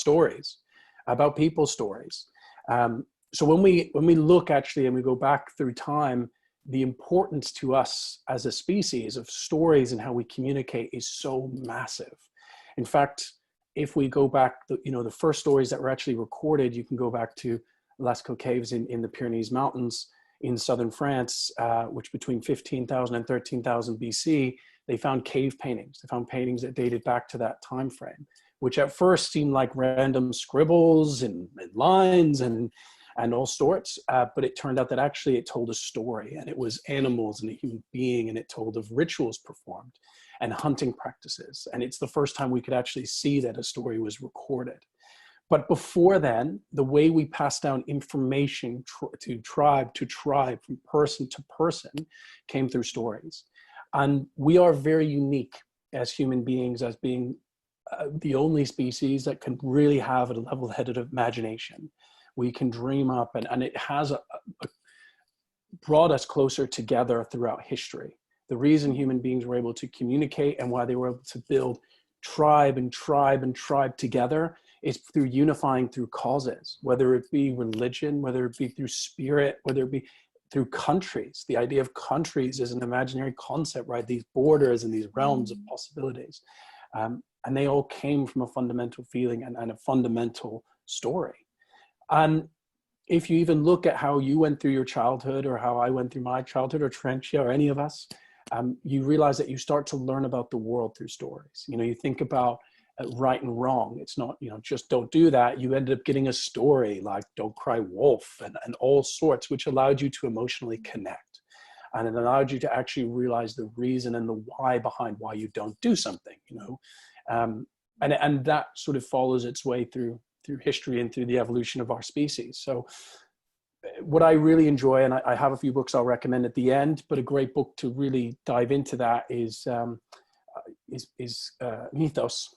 stories, about people's stories. So when we look actually and we go back through time, the importance to us as a species of stories and how we communicate is so massive. In fact, if we go back, the first stories that were actually recorded, you can go back to Lascaux Caves in the Pyrenees Mountains in southern France, which between 15,000 and 13,000 BC, they found cave paintings. They found paintings that dated back to that time frame, which at first seemed like random scribbles and lines and all sorts, but it turned out that actually it told a story, and it was animals and a human being, and it told of rituals performed and hunting practices. And it's the first time we could actually see that a story was recorded. But before then, the way we pass down information to tribe, from person to person, came through stories. And we are very unique as human beings, as being the only species that can really have a level-headed imagination. We can dream up, and it has brought us closer together throughout history. The reason human beings were able to communicate and why they were able to build tribe together is through unifying through causes, whether it be religion, whether it be through spirit, whether it be through countries. The idea of countries is an imaginary concept, right? These borders and these realms of possibilities. And they all came from a fundamental feeling and a fundamental story. And if you even look at how you went through your childhood, or how I went through my childhood, or Terentia, or any of us, you realize that you start to learn about the world through stories. You think about right and wrong. It's not, just don't do that. You ended up getting a story like Don't Cry Wolf and all sorts, which allowed you to emotionally connect. And it allowed you to actually realize the reason and the why behind why you don't do something, and that sort of follows its way through history and through the evolution of our species. So what I really enjoy, and I have a few books I'll recommend at the end, but a great book to really dive into that is Mythos.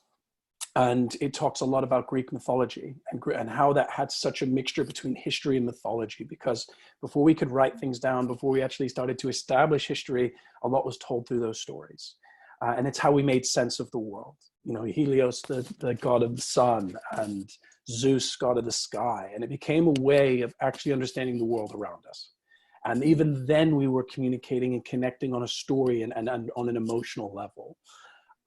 And it talks a lot about Greek mythology and how that had such a mixture between history and mythology, because before we could write things down, before we actually started to establish history, a lot was told through those stories. And it's how we made sense of the world. Helios, the god of the sun, and Zeus, god of the sky. And it became a way of actually understanding the world around us. And even then we were communicating and connecting on a story and on an emotional level.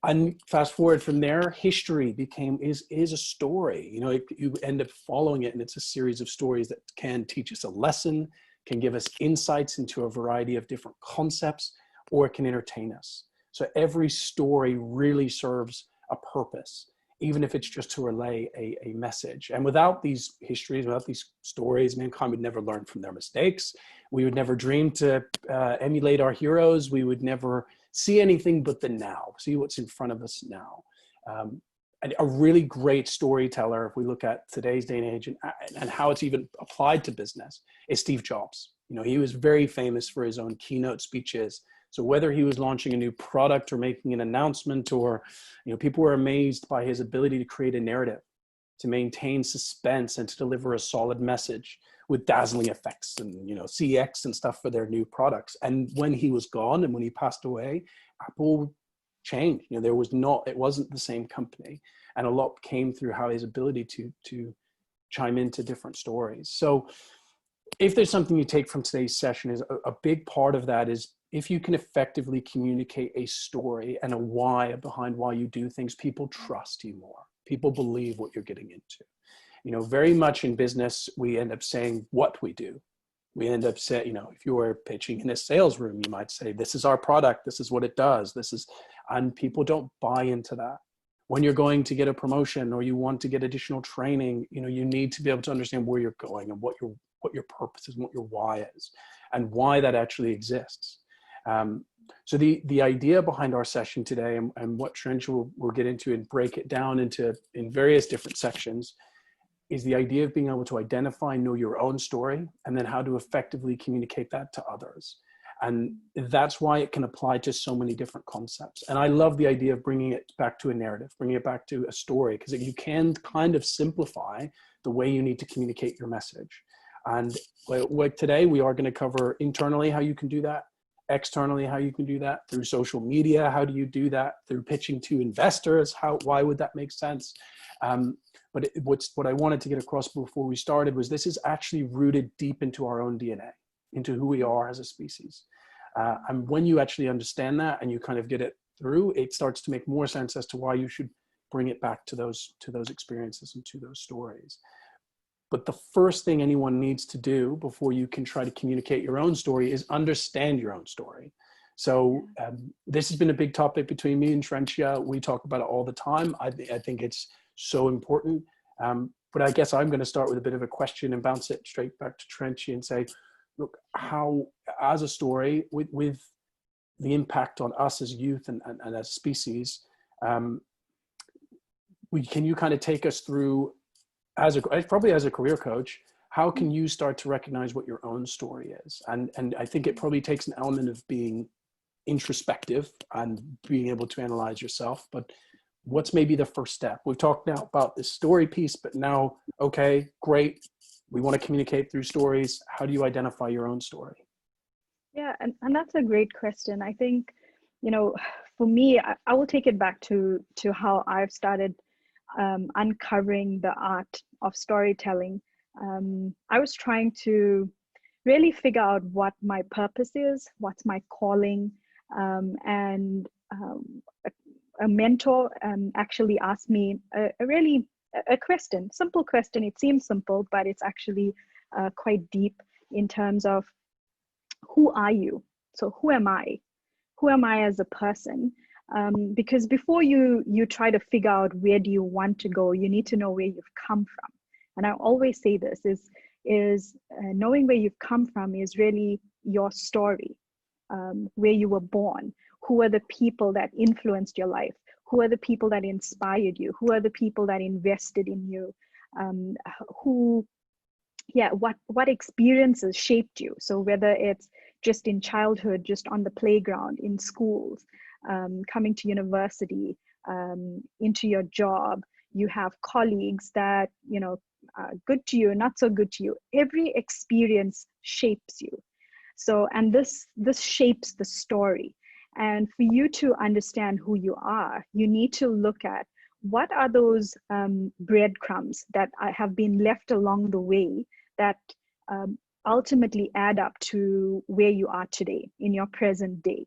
And fast forward from there, history is a story. You end up following it, and it's a series of stories that can teach us a lesson, can give us insights into a variety of different concepts, or it can entertain us. So every story really serves a purpose, even if it's just to relay a message. And without these histories, without these stories, mankind would never learn from their mistakes. We would never dream to emulate our heroes. We would never see anything but the now, see what's in front of us now. And a really great storyteller, if we look at today's day and age and how it's even applied to business, is Steve Jobs. He was very famous for his own keynote speeches. So whether he was launching a new product or making an announcement, or, people were amazed by his ability to create a narrative, to maintain suspense, and to deliver a solid message with dazzling effects and, CX and stuff for their new products. And when he was gone and when he passed away, Apple changed. It wasn't the same company. And a lot came through how his ability to chime into different stories. So if there's something you take from today's session, is a big part of that is, if you can effectively communicate a story and a why behind why you do things, people trust you more. People believe what you're getting into. Very much in business, we end up saying what we do. We end up saying, if you were pitching in a sales room, you might say, this is our product, this is what it does, and people don't buy into that. When you're going to get a promotion or you want to get additional training, you need to be able to understand where you're going and what your purpose is and what your why is and why that actually exists. So the idea behind our session today, and what Terentia will get into and break it down in various different sections, is the idea of being able to identify, know your own story, and then how to effectively communicate that to others. And that's why it can apply to so many different concepts. And I love the idea of bringing it back to a narrative, bringing it back to a story, because you can kind of simplify the way you need to communicate your message. And today we are going to cover internally how you can do that, externally how you can do that, through social media, how do you do that, through pitching to investors, why would that make sense, What I wanted to get across before we started was this is actually rooted deep into our own DNA, into who we are as a species. And when you actually understand that and you kind of get it through, it starts to make more sense as to why you should bring it back to those experiences and to those stories. But the first thing anyone needs to do before you can try to communicate your own story is understand your own story. So this has been a big topic between me and Terentia. We talk about it all the time. I think it's so important. But I guess I'm going to start with a bit of a question and bounce it straight back to Terentia and say, look, how, as a story, with the impact on us as youth and as species, can you kind of take us through, probably as a career coach, how can you start to recognize what your own story is? And I think it probably takes an element of being introspective and being able to analyze yourself, but what's maybe the first step? We've talked now about this story piece, but now, okay, great. We want to communicate through stories. How do you identify your own story? Yeah, and that's a great question. I think, for me, I will take it back to how I've started uncovering the art of storytelling. I was trying to really figure out what my purpose is, what's my calling, and a mentor actually asked me a question, simple question. It seems simple, but it's actually quite deep in terms of who are you? So who am I? Who am I as a person? Because before you try to figure out where do you want to go, you need to know where you've come from. And I always say this is knowing where you've come from is really your story, where you were born, who are the people that influenced your life, who are the people that inspired you, who are the people that invested in you, what experiences shaped you. So whether it's just in childhood, just on the playground, in schools, coming to university, into your job, you have colleagues that, are good to you, not so good to you. Every experience shapes you. So, and this shapes the story. And for you to understand who you are, you need to look at what are those breadcrumbs that have been left along the way that ultimately add up to where you are today in your present day,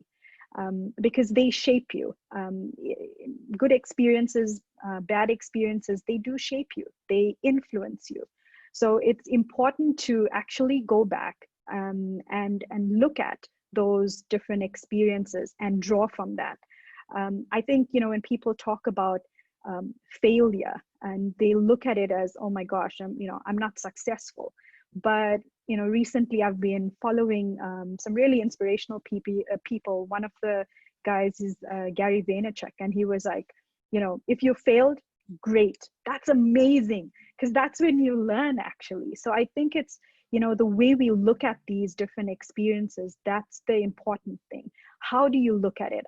because they shape you. Good experiences, bad experiences, they do shape you, they influence you. So it's important to actually go back and look at those different experiences and draw from that. I think, when people talk about failure and they look at it as, oh my gosh, I'm not successful. But, recently I've been following some really inspirational people. One of the guys is Gary Vaynerchuk, and he was like, if you failed, great, that's amazing, because that's when you learn, actually. So I think it's, the way we look at these different experiences, that's the important thing. How do you look at it?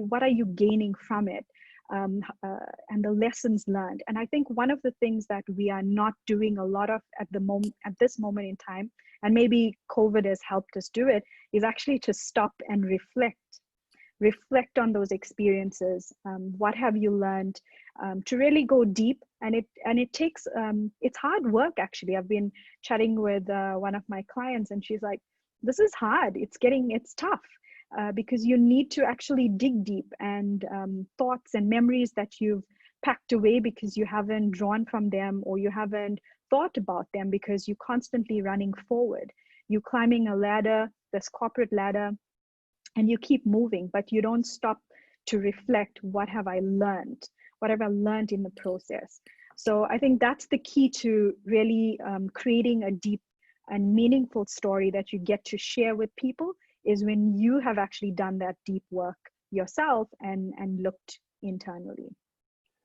What are you gaining from it? And the lessons learned. And I think one of the things that we are not doing a lot of at this moment in time, and maybe COVID has helped us do it, is actually to stop and reflect on those experiences. What have you learned? To really go deep, and it takes it's hard work, actually. I've been chatting with one of my clients, and she's like, this is hard, it's tough, because you need to actually dig deep, and thoughts and memories that you've packed away because you haven't drawn from them, or you haven't thought about them because you're constantly running forward. You're climbing a ladder, this corporate ladder, and you keep moving, but you don't stop to reflect, what have I learned? What have I learned in the process? So I think that's the key to really creating a deep and meaningful story that you get to share with people, is when you have actually done that deep work yourself and looked internally.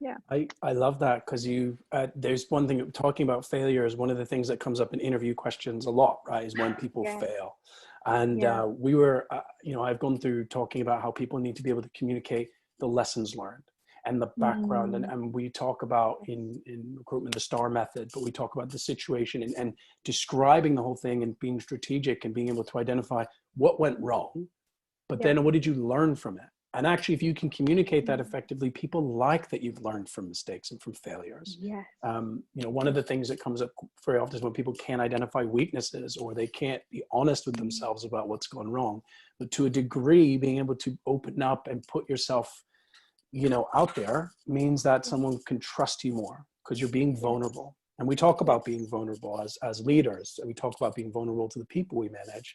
Yeah. I love that, because there's one thing, talking about failure is one of the things that comes up in interview questions a lot, right? Is when people fail. And I've gone through talking about how people need to be able to communicate the lessons learned and the background. And we talk about in recruitment, the STAR method, but we talk about the situation and describing the whole thing and being strategic and being able to identify what went wrong, but then what did you learn from it? And actually, if you can communicate that effectively, people like that you've learned from mistakes and from failures. Yes. You know, one of the things that comes up very often is when people can't identify weaknesses, or they can't be honest with themselves about what's gone wrong. But to a degree, being able to open up and put yourself, you know, out there means that someone can trust you more, because you're being vulnerable. And we talk about being vulnerable as leaders. We talk about being vulnerable to the people we manage.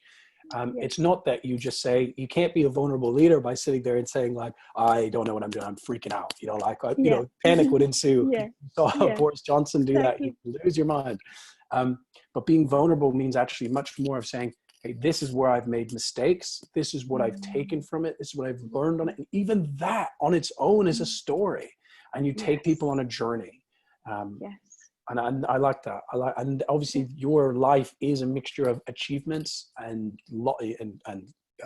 It's not that you just say, you can't be a vulnerable leader by sitting there and saying like, I don't know what I'm doing, I'm freaking out. You know, like, you know, panic would ensue. You saw Boris Johnson do that, you lose your mind. But being vulnerable means actually much more of saying, hey, this is where I've made mistakes. This is what I've taken from it. This is what I've learned on it. And even that on its own is a story. And you take people on a journey. And I like that. And obviously your life is a mixture of achievements and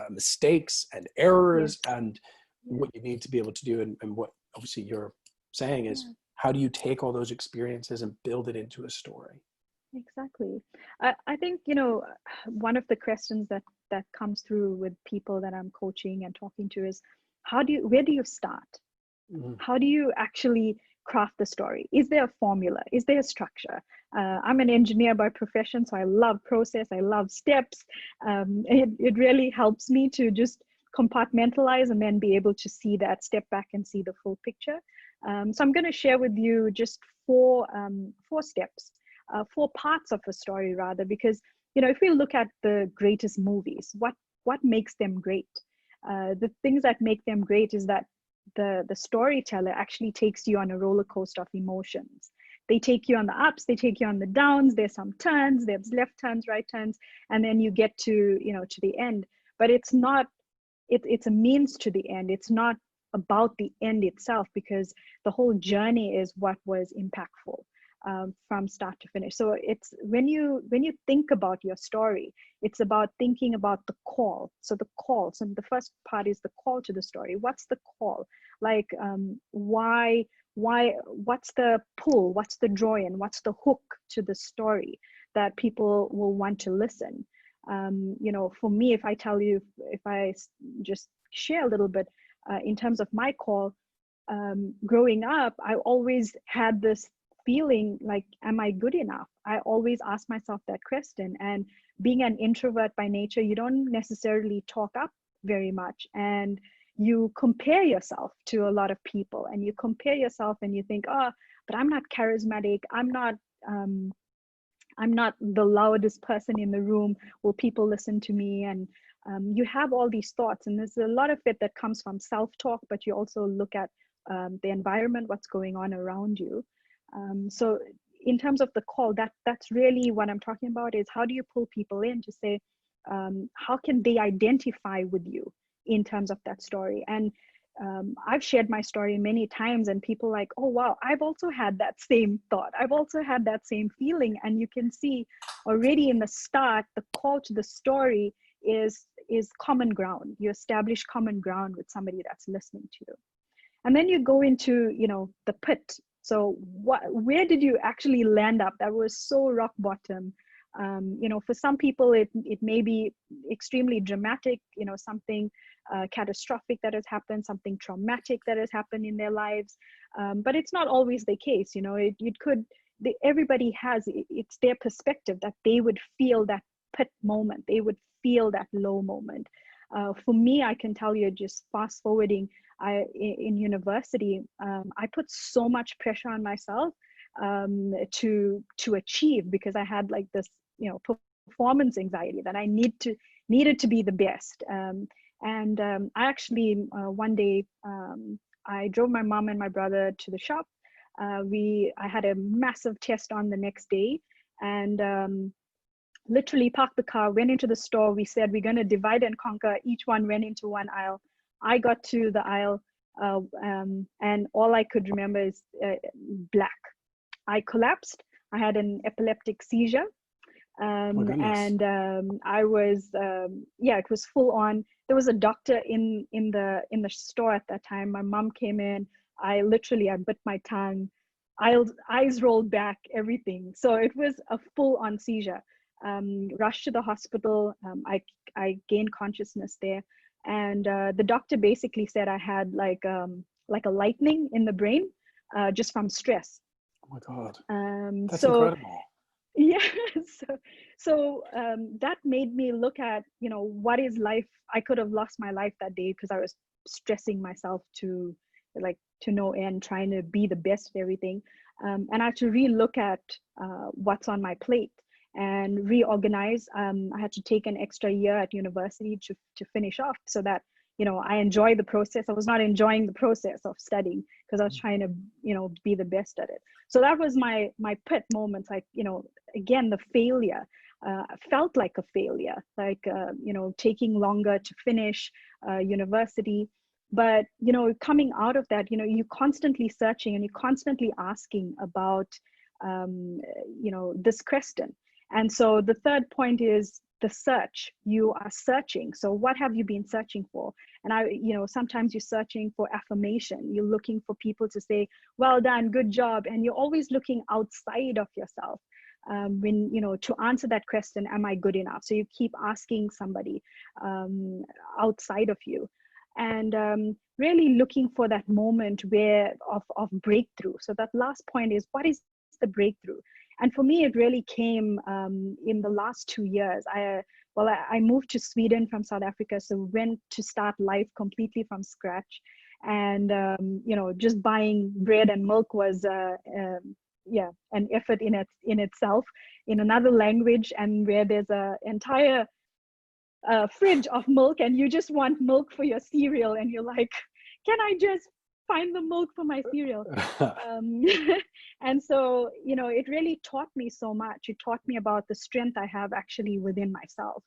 mistakes and errors and what you need to be able to do. And what obviously you're saying is, how do you take all those experiences and build it into a story? Exactly. I think, you know, one of the questions that comes through with people that I'm coaching and talking to is, where do you start? How do you actually craft the story? Is there a formula? Is there a structure? I'm an engineer by profession, so I love process. I love steps. It really helps me to just compartmentalize and then be able to see that, step back and see the full picture. So I'm going to share with you just four steps, 4 parts of a story rather, because, you know, if we look at the greatest movies, what makes them great? The things that make them great is that the storyteller actually takes you on a roller coaster of emotions. They take you on the ups, they take you on the downs. There's some turns, there's left turns, right turns, and then you get to, you know, to the end. But it's not, it's a means to the end. It's not about the end itself, because the whole journey is what was impactful. From start to finish. So it's when you think about your story, it's about thinking about the call. So the call. So the first part is the call to the story. What's the call? Like, why? What's the pull? What's the draw in? What's the hook to the story that people will want to listen? You know, for me, if I just share a little bit in terms of my call, growing up, I always had this feeling like, am I good enough? I always ask myself that question. And being an introvert by nature, you don't necessarily talk up very much, and you compare yourself to a lot of people, and you compare yourself and you think, oh, but I'm not charismatic, I'm not the loudest person in the room, will people listen to me? And you have all these thoughts, and there's a lot of it that comes from self-talk, but you also look at the environment, what's going on around you. So in terms of the call, that's really what I'm talking about, is how do you pull people in to say, how can they identify with you in terms of that story? And I've shared my story many times, and people like, oh, wow, I've also had that same thought. I've also had that same feeling. And you can see already in the start, the call to the story is common ground. You establish common ground with somebody that's listening to you. And then you go into, you know, the pit. So where did you actually land up? That was so rock bottom. You know, for some people, it may be extremely dramatic, you know, something catastrophic that has happened, something traumatic that has happened in their lives. But it's not always the case. You know, everybody has, it's their perspective that they would feel that pit moment. They would feel that low moment. For me, I can tell you, just fast forwarding, in university, I put so much pressure on myself to achieve, because I had like this, you know, performance anxiety that I needed to be the best. I actually one day I drove my mom and my brother to the shop. I had a massive test on the next day, and literally parked the car, went into the store. We said, we're going to divide and conquer. Each one went into one aisle. I got to the aisle, and all I could remember is black. I collapsed. I had an epileptic seizure. And I was, it was full on. There was a doctor in the store at that time. My mom came in. I bit my tongue. Eyes rolled back, everything. So it was a full on seizure. Rushed to the hospital. I gained consciousness there. And the doctor basically said I had like a lightning in the brain, just from stress. Oh my God. That's So incredible. yeah, that made me look at, what is life. I could have lost my life that day because I was stressing myself to no end, trying to be the best at everything. And I had to re-look at what's on my plate and reorganize. I had to take an extra year at university to finish off, so that I enjoy the process. I was not enjoying the process of studying because I was trying to be the best at it. So that was my pit moments. Like, again, the failure felt like a failure, like taking longer to finish university. But coming out of that, you're constantly searching and you're constantly asking about this question. And so the third point is the search. You are searching. So what have you been searching for? And sometimes you're searching for affirmation. You're looking for people to say, well done, good job. And you're always looking outside of yourself. When to answer that question, am I good enough? So you keep asking somebody outside of you, and really looking for that moment of breakthrough. So that last point is, what is the breakthrough? And for me, it really came in the last 2 years. I moved to Sweden from South Africa, so went to start life completely from scratch. And just buying bread and milk was an effort in itself, in another language, and where there's a entire fridge of milk, and you just want milk for your cereal, and you're like, can I just find the milk for my cereal? And so it really taught me so much. It taught me about the strength I have actually within myself,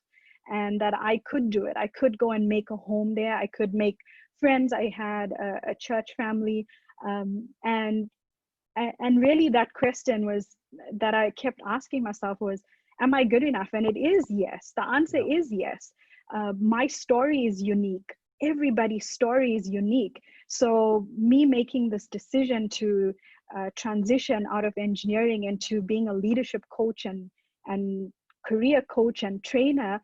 and that I could do it. I could go and make a home there. I could make friends. I had a church family, and really that question was that I kept asking myself was, am I good enough? And it is yes. The answer is yes. My story is unique. Everybody's story is unique. So me making this decision to transition out of engineering into being a leadership coach and career coach and trainer,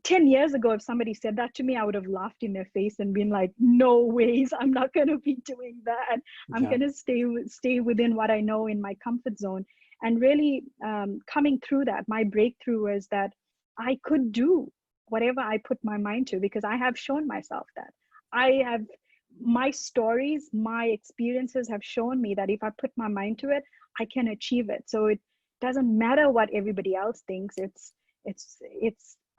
10 years ago, if somebody said that to me, I would have laughed in their face and been like, no ways, I'm not going to be doing that. I'm going to stay within what I know in my comfort zone. And really coming through that, my breakthrough was that I could do whatever I put my mind to, because I have shown myself that my stories, my experiences have shown me that if I put my mind to it, I can achieve it. So it doesn't matter what everybody else thinks.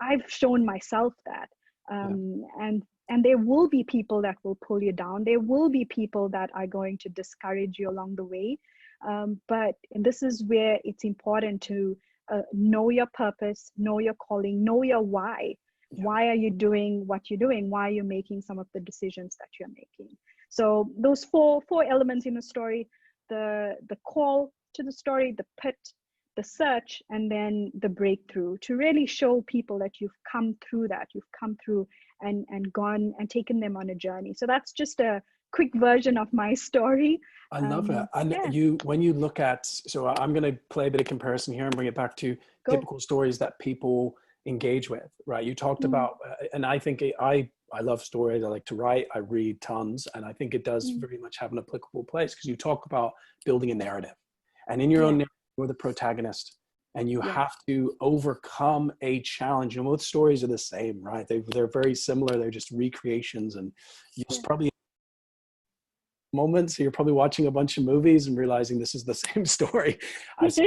I've shown myself that, and there will be people that will pull you down. There will be people that are going to discourage you along the way. But this is where it's important to know your purpose, know your calling, know your why. Yeah. Why are you doing what you're doing? Why are you making some of the decisions that you're making? So those four elements in the story: the call to the story, the pit, the search, and then the breakthrough, to really show people that you've come through that, you've come through and gone and taken them on a journey. So that's just a quick version of my story. I love it. And when you look at, so I'm going to play a bit of comparison here and bring it back to typical stories that people engage with, right? You talked about, and I think I love stories. I like to write, I read tons, and I think it does very much have an applicable place, because you talk about building a narrative, and in your own narrative, you're the protagonist, and you have to overcome a challenge. And both stories are the same, right? They're very similar. They're just recreations, and you'll probably moments, so you're probably watching a bunch of movies and realizing this is the same story as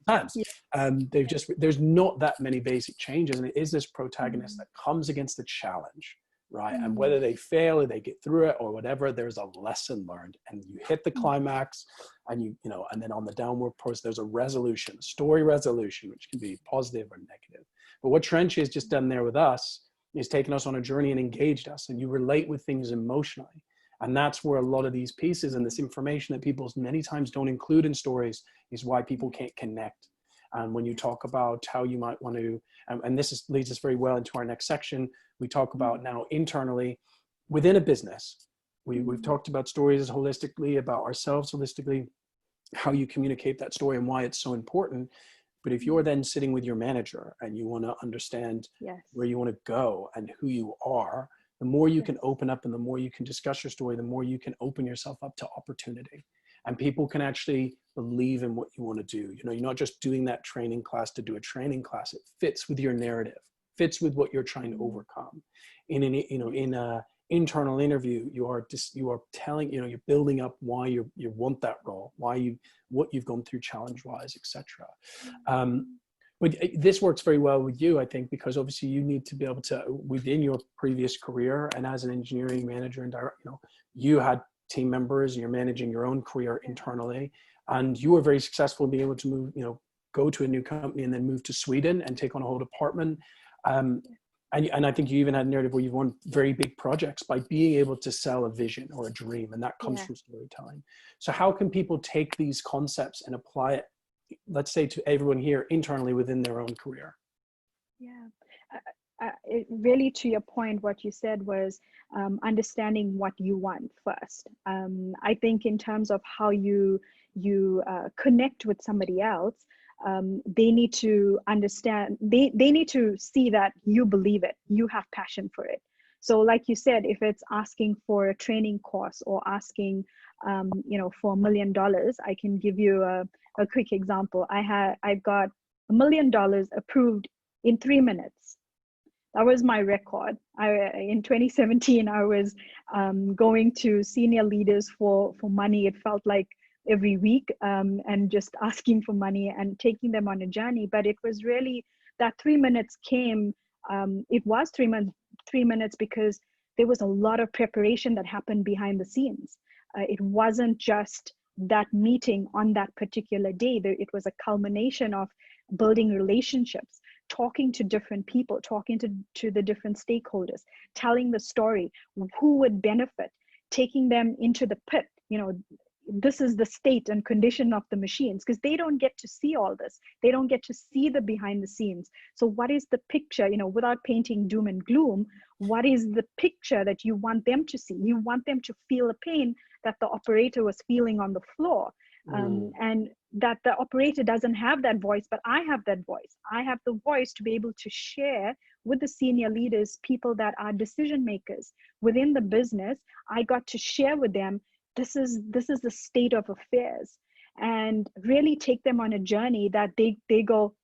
times. There's not that many basic changes, and it is this protagonist that comes against a challenge, right? And whether they fail or they get through it or whatever, there's a lesson learned, and you hit the climax, and and then on the downward process, there's a resolution, a story resolution, which can be positive or negative. But what Terentia has just done there with us is taken us on a journey and engaged us, and you relate with things emotionally. And that's where a lot of these pieces and this information that people many times don't include in stories is why people can't connect. And when you talk about how you might want to, and this leads us very well into our next section, we talk about now internally within a business. We've talked about stories holistically, about ourselves holistically, how you communicate that story and why it's so important. But if you're then sitting with your manager and you want to understand where you want to go and who you are, The more you Yes. can open up and the more you can discuss your story, the more you can open yourself up to opportunity. And people can actually believe in what you want to do. You know, you're not just doing that training class to do a training class. It fits with your narrative, fits with what you're trying to overcome. In an, you know, in a internal interview, you are telling, you know, you're building up why you want that role, what you've gone through challenge wise, etc. But this works very well with you, I think, because obviously you need to be able to, within your previous career and as an engineering manager and direct, you know, you had team members, you're managing your own career internally, and you were very successful in being able to move, you know, go to a new company and then move to Sweden and take on a whole department. And I think you even had a narrative where you've won very big projects by being able to sell a vision or a dream, and that comes from storytelling. So how can people take these concepts and apply it, let's say, to everyone here internally within their own career? Yeah. Really, to your point, what you said was understanding what you want first. I think in terms of how you connect with somebody else, they need to understand, they need to see that you believe it, you have passion for it. So like you said, if it's asking for a training course or asking you know, for $1 million, I can give you a quick example. I got $1 million approved in 3 minutes. That was my record. In 2017, I was going to senior leaders for money. It felt like every week, and just asking for money and taking them on a journey. But it was really that 3 minutes came. It was 3 minutes because there was a lot of preparation that happened behind the scenes. It wasn't just that meeting on that particular day. It was a culmination of building relationships, talking to different people, talking to the different stakeholders, telling the story, who would benefit, taking them into the pit. You know, this is the state and condition of the machines, because they don't get to see all this. They don't get to see the behind the scenes. So what is the picture, you know, without painting doom and gloom, what is the picture that you want them to see? You want them to feel the pain that the operator was feeling on the floor. And that the operator doesn't have that voice, but I have that voice. I have the voice to be able to share with the senior leaders, people that are decision makers within the business. I got to share with them, this is the state of affairs, and really take them on a journey that they go,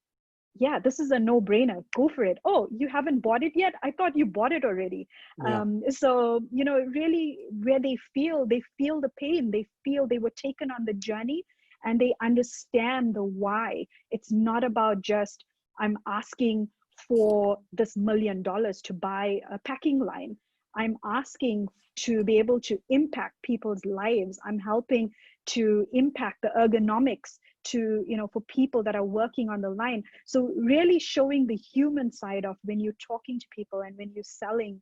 yeah, this is a no-brainer, go for it. Oh, you haven't bought it yet? I thought you bought it already. Yeah. So, you know, really where they feel the pain, they feel they were taken on the journey, and they understand the why. It's not about just, I'm asking for this $1 million to buy a packing line. I'm asking to be able to impact people's lives. I'm helping to impact the ergonomics to, you know, for people that are working on the line. So really showing the human side of when you're talking to people and when you're selling,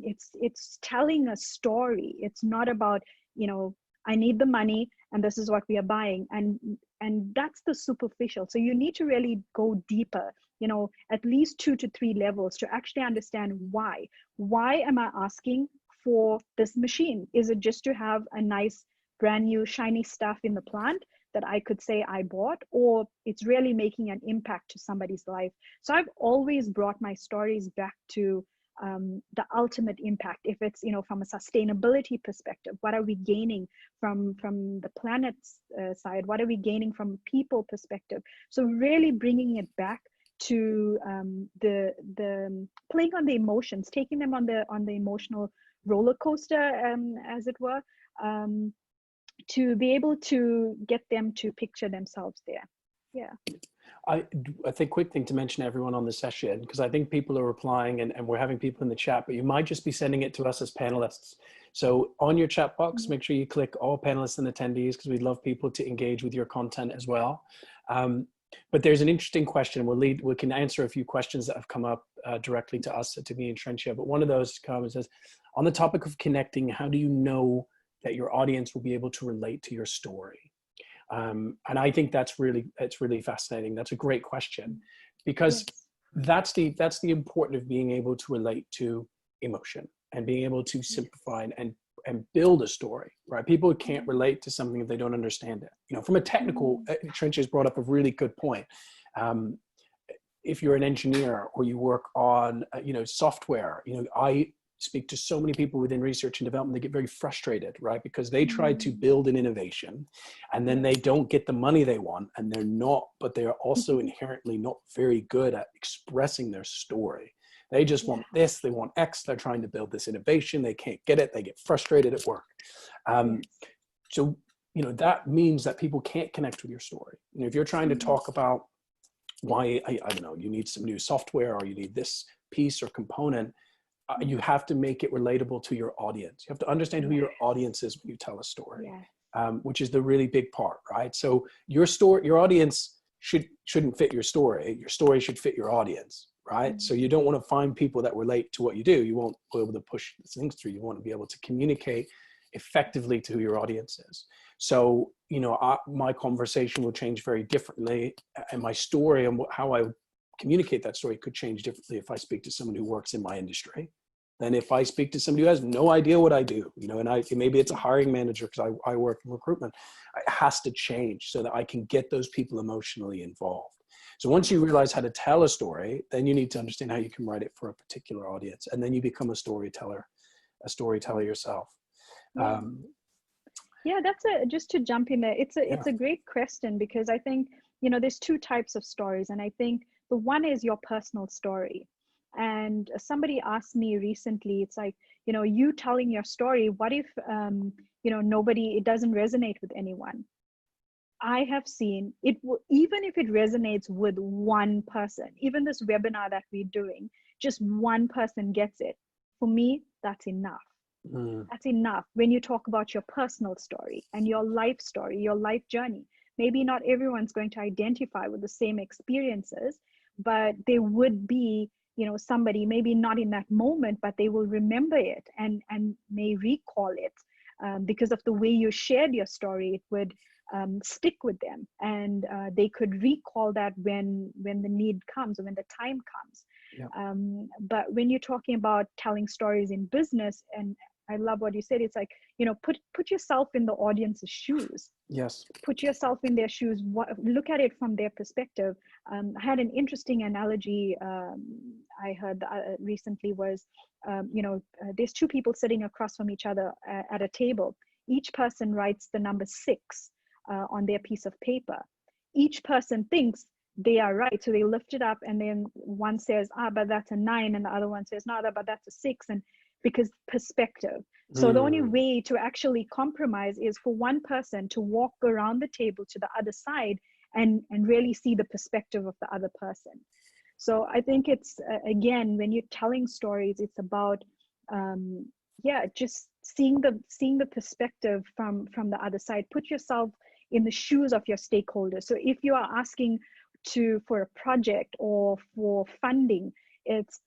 it's telling a story. It's not about, you know, I need the money and this is what we are buying. And that's the superficial. So you need to really go deeper, you know, at least 2 to 3 levels to actually understand why. Why am I asking for this machine? Is it just to have a nice, brand new, shiny stuff in the plant that I could say I bought, or it's really making an impact to somebody's life? So I've always brought my stories back to the ultimate impact. If it's, you know, from a sustainability perspective, what are we gaining from the planet's side? What are we gaining from people perspective? So really bringing it back to the playing on the emotions, taking them on the emotional roller coaster, as it were, to be able to get them to picture themselves there. Yeah. I think quick thing to mention everyone on the session, because I think people are replying and we're having people in the chat, but you might just be sending it to us as panelists. So on your chat box, make sure you click all panelists and attendees, because we'd love people to engage with your content as well. But there's an interesting question. We can answer a few questions that have come up directly to us, to me and Terentia. But one of those comments says, on the topic of connecting, how do you know that your audience will be able to relate to your story? And I think it's really fascinating. That's a great question, because that's the important of being able to relate to emotion and being able to simplify and build a story, right? People can't relate to something if they don't understand it. You know, from a technical, Trench has brought up a really good point. If you're an engineer or you work on, you know, software, you know, speak to so many people within research and development, they get very frustrated, right? Because they try to build an innovation and then they don't get the money they want, and but they're also inherently not very good at expressing their story. They just want this, they want X, they're trying to build this innovation, they can't get it, they get frustrated at work. So, you know, that means that people can't connect with your story. You know, if you're trying to talk about why, I don't know, you need some new software or you need this piece or component, you have to make it relatable to your audience. You have to understand who your audience is when you tell a story, which is the really big part, right? So your audience shouldn't fit your story. Your story should fit your audience, right? So you don't want to find people that relate to what you do. You won't be able to push things through. You want to be able to communicate effectively to who your audience is. So, you know, my conversation will change very differently, and my story and how I communicate that story could change differently if I speak to someone who works in my industry than if I speak to somebody who has no idea what I do, you know, and maybe it's a hiring manager because I work in recruitment. It has to change so that I can get those people emotionally involved. So once you realize how to tell a story, then you need to understand how you can write it for a particular audience. And then you become a storyteller yourself. Yeah, just to jump in there, it's a great question, because I think, you know, there's two types of stories. And I think the one is your personal story. And somebody asked me recently, it's like, you know, you telling your story, what if, you know, it doesn't resonate with anyone? I have seen it, even if it resonates with one person, even this webinar that we're doing, just one person gets it. For me, that's enough. That's enough. When you talk about your personal story and your life story, your life journey, maybe not everyone's going to identify with the same experiences, but they would be, you know, somebody, maybe not in that moment, but they will remember it and may recall it because of the way you shared your story. It would stick with them, and they could recall that when the need comes or when the time comes. But when you're talking about telling stories in business, and I love what you said, it's like, you know, put yourself in the audience's shoes. Yes. Put yourself in their shoes. Look at it from their perspective. I had an interesting analogy I heard recently was, you know, there's two people sitting across from each other at a table. Each person writes the number 6 on their piece of paper. Each person thinks they are right, so they lift it up, and then one says, but that's a 9, and the other one says, no, but that's a 6, and because perspective. So the only way to actually compromise is for one person to walk around the table to the other side and really see the perspective of the other person. So I think it's, again, when you're telling stories, it's about, just seeing the perspective from the other side. Put yourself in the shoes of your stakeholders. So if you are asking for a project or for funding, it's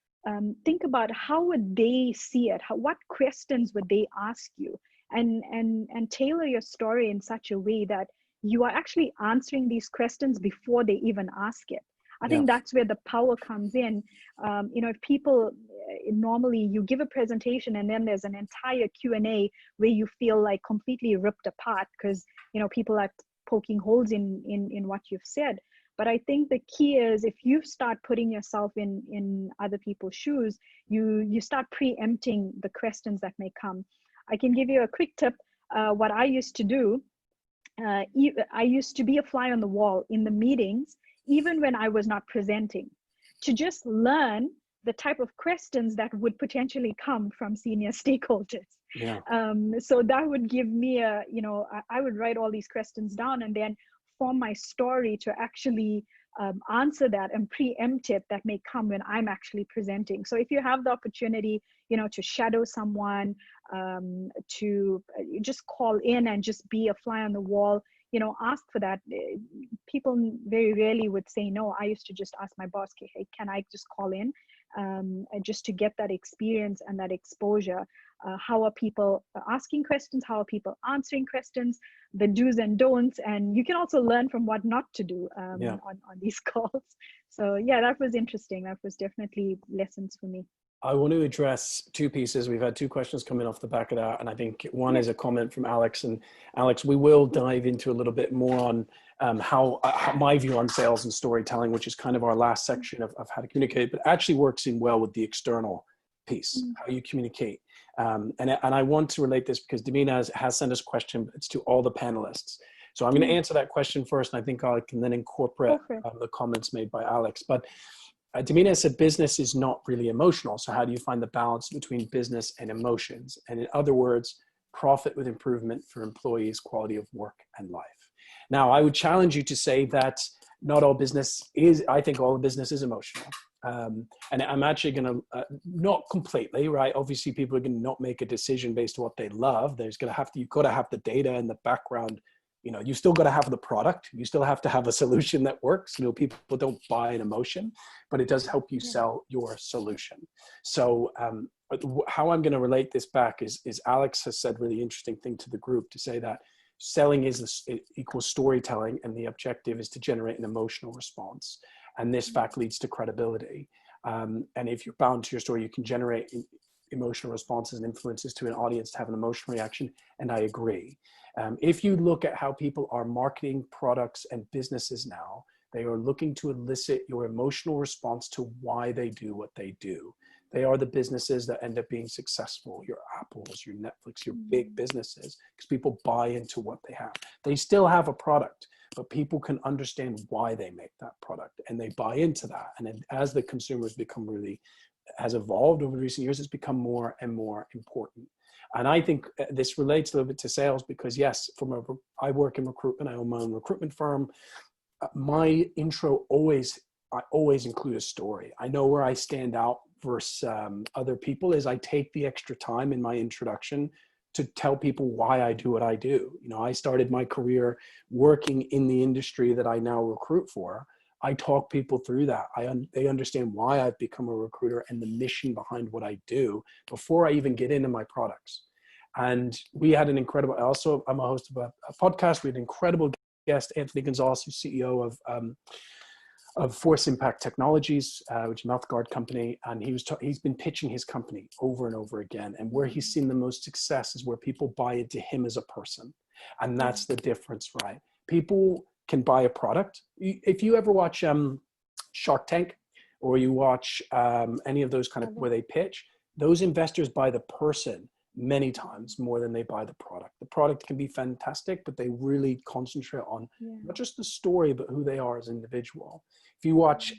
think about how would they see it, what questions would they ask you, and tailor your story in such a way that you are actually answering these questions before they even ask it. I think that's where the power comes in. You know, if people normally you give a presentation and then there's an entire Q&A where you feel like completely ripped apart because, you know, people are poking holes in what you've said. But I think the key is, if you start putting yourself in other people's shoes, you start preempting the questions that may come. I can give you a quick tip. What I used to do, I used to be a fly on the wall in the meetings, even when I was not presenting, to just learn the type of questions that would potentially come from senior stakeholders. So that would give me I would write all these questions down and then form my story to actually answer that and preempt it that may come when I'm actually presenting. So if you have the opportunity, you know, to shadow someone, to just call in and just be a fly on the wall, you know, ask for that. People very rarely would say no. I used to just ask my boss, hey, can I just call in? Just to get that experience and that exposure. How are people asking questions? How are people answering questions? The do's and don'ts. And you can also learn from what not to do on these calls. So yeah, that was interesting. That was definitely lessons for me. I want to address two pieces. We've had two questions coming off the back of that. And I think one is a comment from Alex. And Alex, we will dive into a little bit more on how my view on sales and storytelling, which is kind of our last section of how to communicate, but actually works in well with the external piece, how you communicate. And I want to relate this because Davina has sent us a question. It's to all the panelists. So I'm going to answer that question first, and I think I can then incorporate the comments made by Alex. But Davina said business is not really emotional. So how do you find the balance between business and emotions? And in other words, profit with improvement for employees' quality of work and life. Now, I would challenge you to say that not all business is, I think all business is emotional. And I'm actually going to, not completely, right? Obviously, people are going to not make a decision based on what they love. You've got to have the data and the background. You know, you still got to have the product. You still have to have a solution that works. You know, people don't buy an emotion, but it does help you sell your solution. So how I'm going to relate this back is Alex has said really interesting thing to the group to say that selling equals storytelling, and the objective is to generate an emotional response. And this fact leads to credibility. And if you're bound to your story, you can generate emotional responses and influences to an audience to have an emotional reaction. And I agree. If you look at how people are marketing products and businesses now, they are looking to elicit your emotional response to why they do what they do. They are the businesses that end up being successful, your Apples, your Netflix, your big businesses, because people buy into what they have. They still have a product, but people can understand why they make that product and they buy into that. And then as the consumers has evolved over recent years, it's become more and more important. And I think this relates a little bit to sales because yes, I work in recruitment. I own my own recruitment firm. My intro I always include a story. I know where I stand out versus other people is I take the extra time in my introduction to tell people why I do what I do. You know, I started my career working in the industry that I now recruit for. I talk people through that. They understand why I've become a recruiter and the mission behind what I do before I even get into my products. And we had an incredible, I'm a host of a podcast. We had an incredible guest, Anthony Gonzalez, who's CEO of Force Impact Technologies, which is a mouth guard company. And he's been pitching his company over and over again. And where he's seen the most success is where people buy into him as a person. And that's the difference, right? People can buy a product. If you ever watch Shark Tank, or you watch any of those kind of where they pitch, those investors buy the person many times more than they buy the product. The product can be fantastic, but they really concentrate on not just the story, but who they are as an individual. If you watch,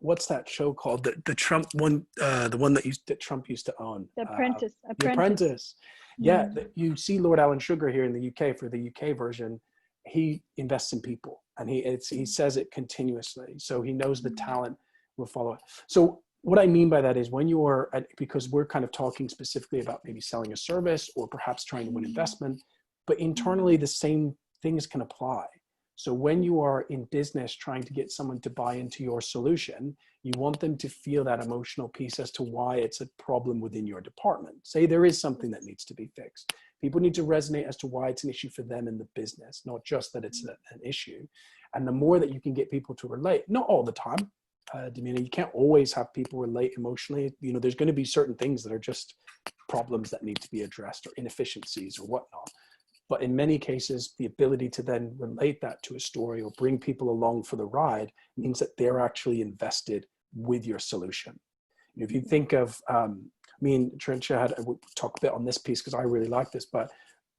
what's that show called? The Trump one, the one that Trump used to own. The Apprentice. The Apprentice. Yeah, you see Lord Alan Sugar here in the UK for the UK version. He invests in people, and he says it continuously. So he knows the talent will follow it. So what I mean by that is when you are, because we're kind of talking specifically about maybe selling a service or perhaps trying to win investment, but internally the same things can apply. So when you are in business trying to get someone to buy into your solution, you want them to feel that emotional piece as to why it's a problem within your department. Say there is something that needs to be fixed. People need to resonate as to why it's an issue for them in the business, not just that it's an issue. And the more that you can get people to relate, not all the time, you can't always have people relate emotionally. You know, there's going to be certain things that are just problems that need to be addressed or inefficiencies or whatnot. But in many cases, the ability to then relate that to a story or bring people along for the ride means that they're actually invested with your solution. If you think of, me and Terentia we'll talk a bit on this piece because I really like this, but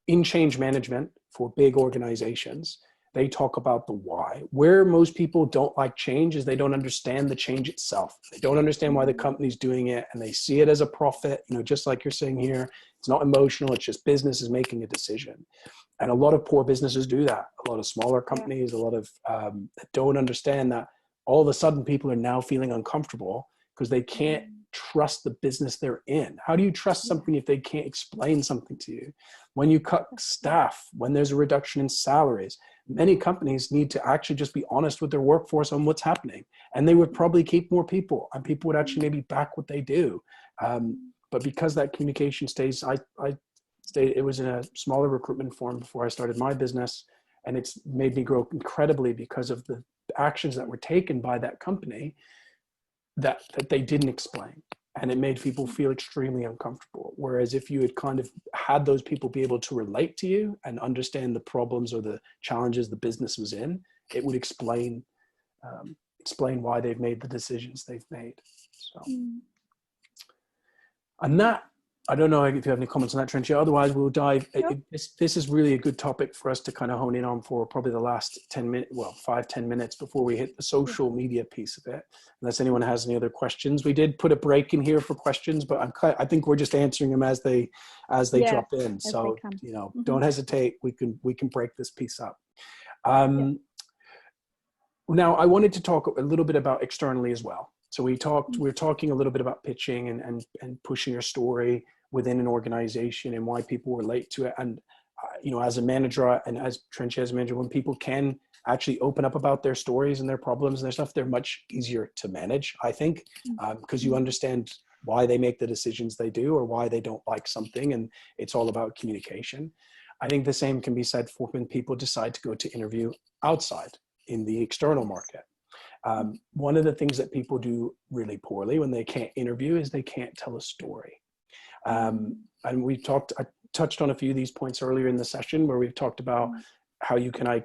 in change management for big organizations, they talk about the why. Where most people don't like change is they don't understand the change itself. They don't understand why the company's doing it, and they see it as a profit, you know, just like you're saying here. It's not emotional, it's just business is making a decision. And a lot of poor businesses do that. A lot of smaller companies, a lot of that don't understand that all of a sudden people are now feeling uncomfortable because they can't trust the business they're in. How do you trust something if they can't explain something to you? When you cut staff, when there's a reduction in salaries, many companies need to actually just be honest with their workforce on what's happening. And they would probably keep more people, and people would actually maybe back what they do. But because that communication stays, it was in a smaller recruitment firm before I started my business. And it's made me grow incredibly because of the actions that were taken by that company that they didn't explain. And it made people feel extremely uncomfortable. Whereas if you had kind of had those people be able to relate to you and understand the problems or the challenges the business was in, it would explain why they've made the decisions they've made. So. And that, I don't know if you have any comments on that, Trenchia. Otherwise, we'll dive. Sure. This is really a good topic for us to kind of hone in on for probably the last 10 minutes, well, 5-10 minutes before we hit the social media piece of it. Unless anyone has any other questions, we did put a break in here for questions, but I think we're just answering them as they Yes, drop in. as they So come. don't hesitate. We can break this piece up. Yeah. Now, I wanted to talk a little bit about externally as well. So we were talking a little bit about pitching and pushing your story within an organization and why people relate to it. And, as a manager and as Terentia as a manager, when people can actually open up about their stories and their problems and their stuff, they're much easier to manage, I think, because you understand why they make the decisions they do or why they don't like something. And it's all about communication. I think the same can be said for when people decide to go to interview outside in the external market. One of the things that people do really poorly when they can't interview is they can't tell a story. And I touched on a few of these points earlier in the session where we've talked about how you can,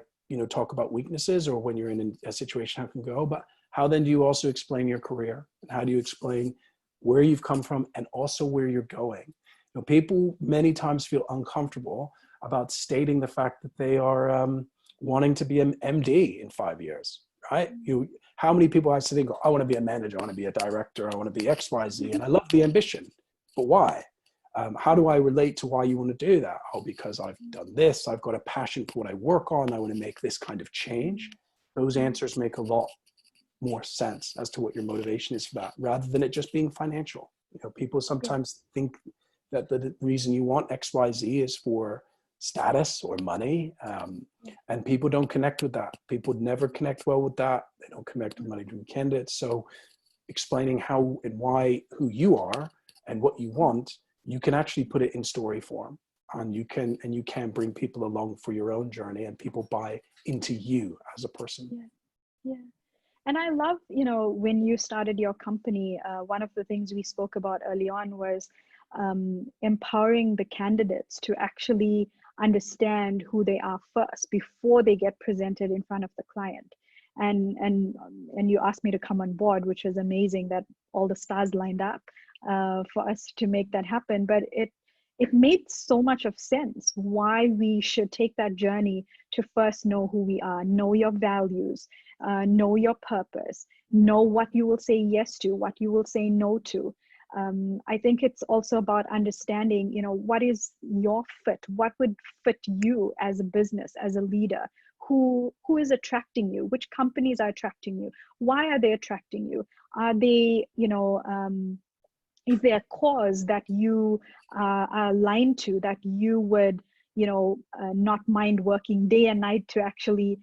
talk about weaknesses or when you're in a situation, how it can go, but how then do you also explain your career? And how do you explain where you've come from and also where you're going? People many times feel uncomfortable about stating the fact that they are wanting to be an MD in 5 years, right? How many people I think, I want to be a manager, I want to be a director, I want to be XYZ, and I love the ambition, but why? How do I relate to why you want to do that? Oh, because I've done this, I've got a passion for what I work on, I want to make this kind of change. Those answers make a lot more sense as to what your motivation is for that, rather than it just being financial. People sometimes think that the reason you want XYZ is for status or money, and people don't connect with that. People never connect well with that. They don't connect with money-driven candidates. So explaining how and why, who you are and what you want, you can actually put it in story form, and you can bring people along for your own journey, and people buy into you as a person. Yeah. And I love, when you started your company, one of the things we spoke about early on was empowering the candidates to actually understand who they are first before they get presented in front of the client. And you asked me to come on board, which was amazing that all the stars lined up for us to make that happen. But it made so much of sense why we should take that journey to first know who we are, know your values, know your purpose, know what you will say yes to, what you will say no to. I think it's also about understanding, what is your fit, what would fit you as a business, as a leader, who is attracting you, which companies are attracting you, why are they attracting you, are they, is there a cause that you are aligned to, that you would not mind working day and night to actually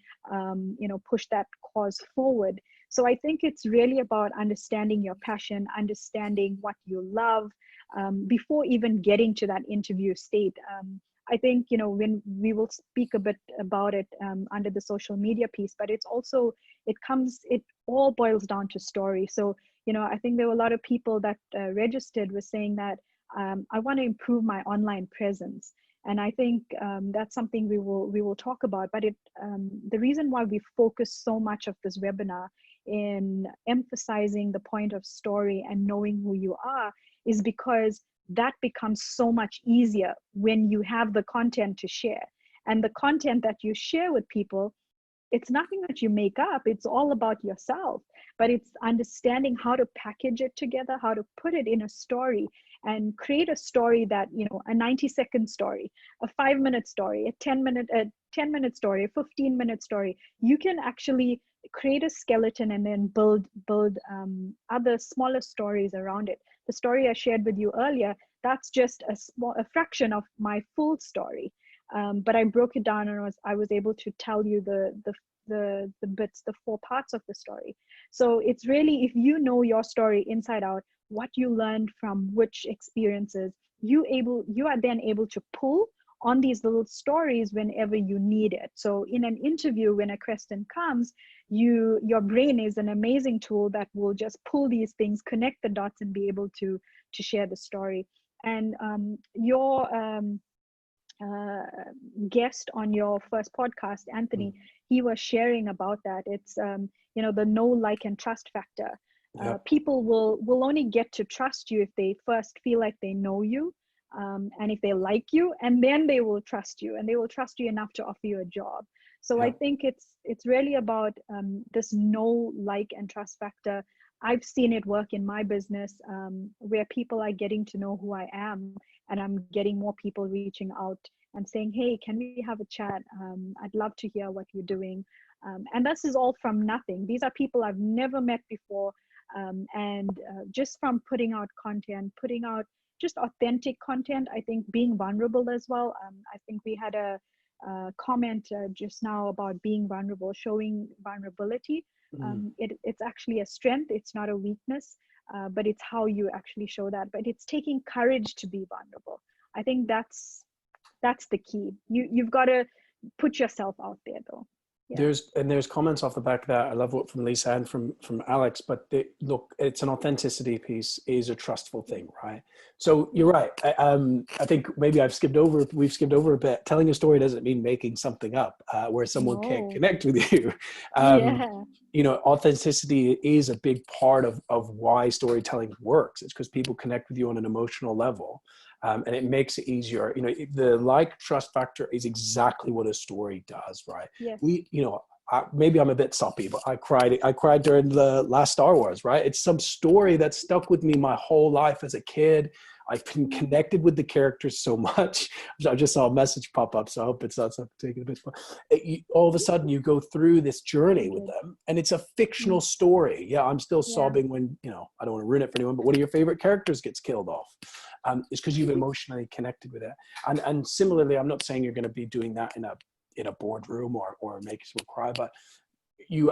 push that cause forward. So I think it's really about understanding your passion, understanding what you love, before even getting to that interview state. I think, when we will speak a bit about it under the social media piece, but it all boils down to story. So, I think there were a lot of people that registered was saying that I want to improve my online presence. And I think that's something we will talk about. But the reason why we focus so much of this webinar in emphasizing the point of story and knowing who you are is because that becomes so much easier when you have the content to share. And the content that you share with people, it's nothing that you make up. It's all about yourself, but it's understanding how to package it together, how to put it in a story and create a story that, a 90-second story, a 5-minute story, a 10-minute story, a 15-minute story. You can actually create a skeleton and then build other smaller stories around it. The story I shared with you earlier, that's just a fraction of my full story. But I broke it down and I was able to tell you the bits, the 4 parts of the story. So it's really, if you know your story inside out, what you learned from which experiences, you are then able to pull on these little stories whenever you need it. So in an interview, when a question comes, your brain is an amazing tool that will just pull these things, connect the dots, and be able to share the story. And your guest on your first podcast, Anthony, he was sharing about that. It's the know, like, and trust factor. Yeah. People will only get to trust you if they first feel like they know you, and if they like you, and then they will trust you, and they will trust you enough to offer you a job. So I Yeah. think it's really about this know, like, and trust factor. I've seen it work in my business, where people are getting to know who I am, and I'm getting more people reaching out and saying, hey, can we have a chat? I'd love to hear what you're doing. And this is all from nothing. These are people I've never met before. And just from putting out content, putting out just authentic content, I think being vulnerable as well. I think we had a comment just now about being vulnerable, showing vulnerability. Mm. It's actually a strength, it's not a weakness, but it's how you actually show that. But it's taking courage to be vulnerable. I think that's the key. You've got to put yourself out there, though. Yeah. There's comments off the back of that. I love what from Lisa and from Alex, but look, it's an authenticity piece is a trustful thing, right? So you're right. I think maybe we've skimmed over a bit. Telling a story doesn't mean making something up where someone can't No. connect with you. Yeah. You know, authenticity is a big part of why storytelling works. It's because people connect with you on an emotional level. And it makes it easier. You know, the like trust factor is exactly what a story does, right? Yes. You know, maybe I'm a bit soppy, but I cried during the last Star Wars, right? It's some story that stuck with me my whole life as a kid. I've been connected with the characters so much. I just saw a message pop up, so I hope it's not something taking a bit. All of a sudden, you go through this journey with them, and it's a fictional story. Yeah, I'm still Yeah. sobbing when, you know, I don't want to ruin it for anyone, but one of your favorite characters gets killed off. It's because you've emotionally connected with it. And similarly, I'm not saying you're going to be doing that in a boardroom or make someone cry, but you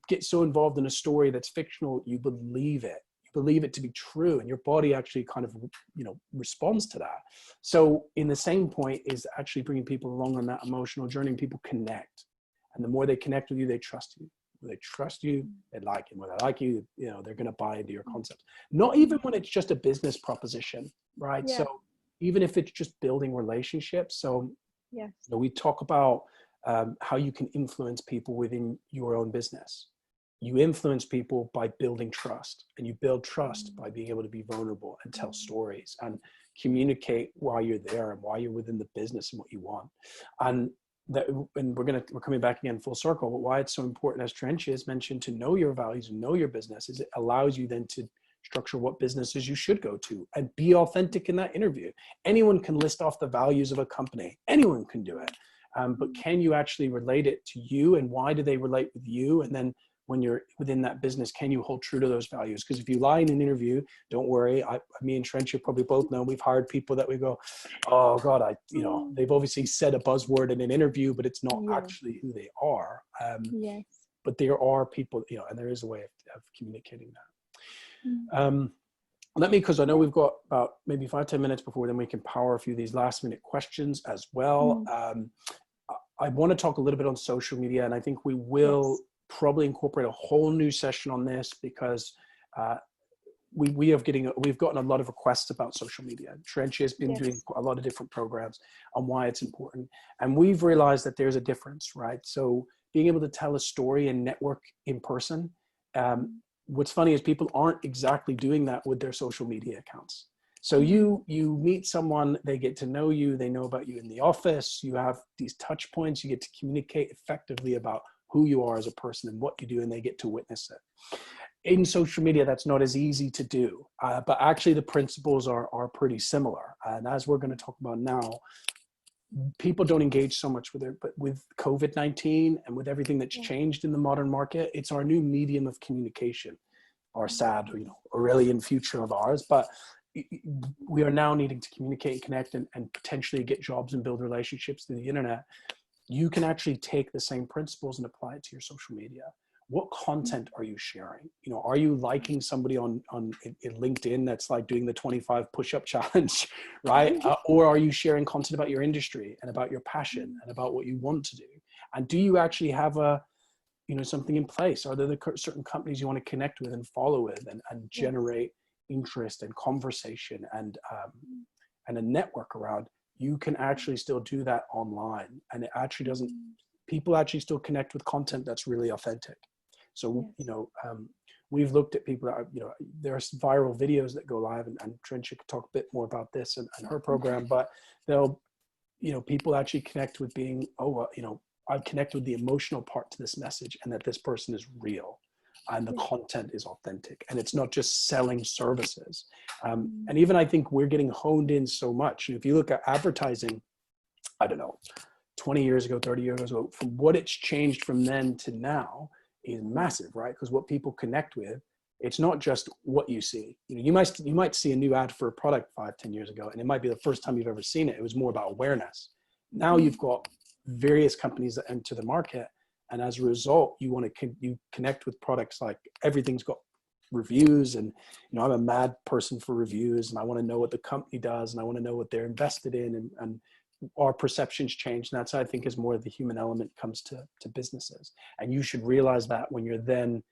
get so involved in a story that's fictional, you believe it. You believe it to be true, and your body actually kind of, you know, responds to that. So in the same point is actually bringing people along on that emotional journey, and people connect. And the more they connect with you, they trust you. When they trust you, they like you. When they like you, you know, they're going to buy into your concept. Not even when it's just a business proposition, right? Yeah. So even if it's just building relationships. So Yes. you know, we talk about how you can influence people within your own business. You influence people by building trust, and you build trust by being able to be vulnerable and tell stories and communicate why you're there and why you're within the business and what you want. And we're coming back again full circle, but why it's so important, as Terentia has mentioned, to know your values and know your business is it allows you then to structure what businesses you should go to and be authentic in that interview. Anyone can list off the values of a company. Anyone can do it. But can you actually relate it to you, and why do they relate with you? And then when you're within that business, can you hold true to those values? Because if you lie in an interview, don't worry. Me and Trent, you probably both know, we've hired people that we go, oh God, you know, they've obviously said a buzzword in an interview, but it's not actually who they are. Yes. But there are people, you know, and there is a way of communicating that. Let me, because I know we've got about maybe 5-10 minutes before then we can power a few of these last minute questions as well. I want to talk a little bit on social media, and I think we will probably incorporate a whole new session on this because we've gotten a lot of requests about social media. Terentia has been doing a lot of different programs on why it's important, and we've realized that there's a difference, right? So being able to tell a story and network in person. What's funny is people aren't exactly doing that with their social media accounts. So you meet someone, they get to know you, they know about you in the office, you have these touch points, you get to communicate effectively about who you are as a person and what you do, and they get to witness it. In social media, that's not as easy to do, but actually the principles are pretty similar. And as we're going to talk about now, people don't engage so much with it, but with COVID-19 and with everything that's changed in the modern market, it's our new medium of communication, our sad, you know, Aurelian future of ours. But we are now needing to communicate and connect and potentially get jobs and build relationships through the internet. You can actually take the same principles and apply it to your social media. What content are you sharing? You know, are you liking somebody on LinkedIn that's like doing the 25 push-up challenge, right? Or are you sharing content about your industry and about your passion and about what you want to do? And do you actually have something in place? Are there certain companies you want to connect with and follow with and generate interest and conversation and a network around? You can actually still do that online, and it actually doesn't. People actually still connect with content that's really authentic. So, Yes. we've looked at people that are, there are viral videos that go live, and Terentia could talk a bit more about this and her program, but they'll, people actually connect with being, I connect with the emotional part to this message, and that this person is real and the Yeah. content is authentic, and it's not just selling services. Mm. And even I think we're getting honed in so much. And if you look at advertising, I don't know, 20 years ago, 30 years ago, from what it's changed from then to now is massive, right? Because what people connect with, it's not just what you see. You might see a new ad for a product 5, 10 years ago, and it might be the first time you've ever seen it. It was more about awareness. Now Mm. you've got various companies that enter the market, and as a result, you connect with products like everything's got reviews, and I'm a mad person for reviews, and I want to know what the company does, and I want to know what they're invested in, and our perceptions change. And that's, I think, is more of the human element comes to businesses. And you should realize that when you're then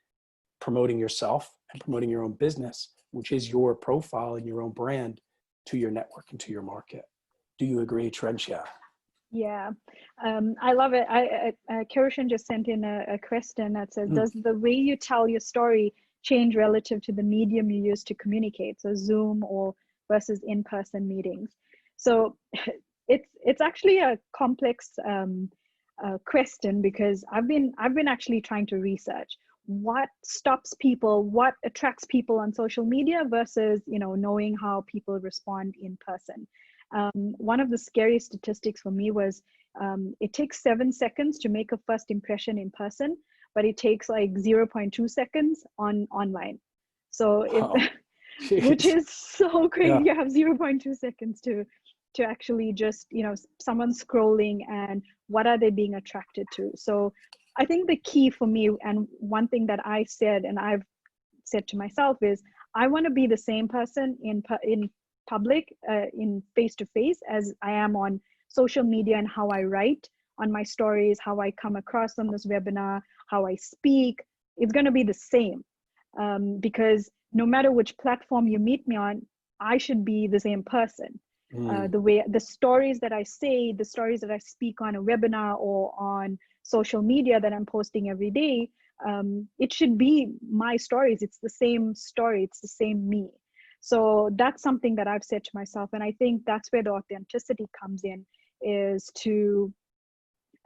promoting yourself and promoting your own business, which is your profile and your own brand, to your network and to your market. Do you agree, Terentia? Yeah, I love it. Kiroshan just sent in a question that says, Mm. does the way you tell your story change relative to the medium you use to communicate? So Zoom or versus in-person meetings. So it's actually a complex question, because I've been actually trying to research what stops people, what attracts people on social media versus knowing how people respond in person. One of the scary statistics for me was it takes 7 seconds to make a first impression in person, but it takes like 0.2 seconds online. So Wow. which Jeez. is so crazy. Yeah. You have 0.2 seconds to actually just, someone scrolling, and what are they being attracted to? So I think the key for me, and one thing that I said and I've said to myself, is I want to be the same person in public, in face to face, as I am on social media, and how I write on my stories, how I come across on this webinar, how I speak. It's going to be the same, because no matter which platform you meet me on, I should be the same person. The way, the stories that I say, the stories that I speak on a webinar or on social media that I'm posting every day, it should be my stories. It's the same story. It's the same me. So that's something that I've said to myself. And I think that's where the authenticity comes in, is to,